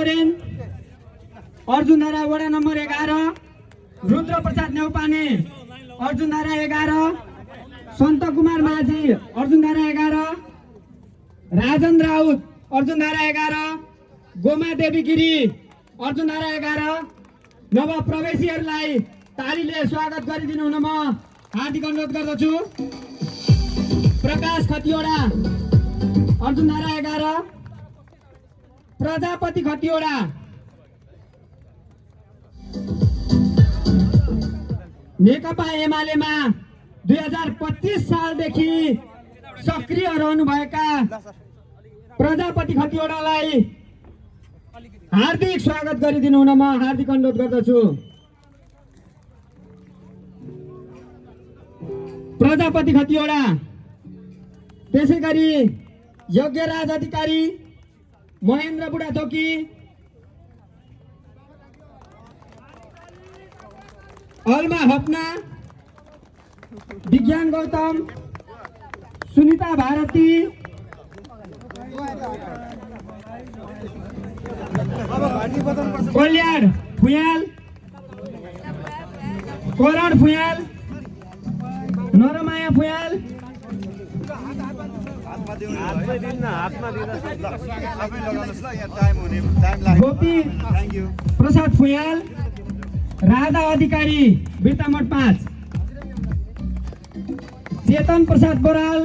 सोरेन, अर्जुनधारा वडा नम्बर 11, रुद्र प्रसाद नेउपाने अर्जुनधारा 11, सन्त कुमार माझी अर्जुनधारा 11, राजन राउत अर्जुनधारा 11, गोमा देवी गिरी अर्जुनधारा 11। नव प्रवेशीहरूलाई तालीले स्वागत गरिदिनु हुन म हार्दिक अनुरोध गर्दछु। प्रकाश खतिवडा अर्जुनधारा 11, प्रजापति खतिवडा, नेकपा एमालेमा 2025 सालदेखि सक्रिय रहनुभएका प्रजापति खतिवडालाई हार्दिक स्वागत गरिदिनु हुन म हार्दिक अनुरोध गर्दछु। प्रजापति खतिवडा, त्यसैगरी यज्ञराज अधिकारी, महेन्द्र बुढाथोकी, अल्मा हप्ना, विज्ञान गौतम, सुनिता भारती, कल्याण फुयाल, करण फुयाल, नरमाया फुयाल, गोपी प्रसाद फुयाल, राधा अधिकारी बिर्तामठ 5, चेतन प्रसाद बराल,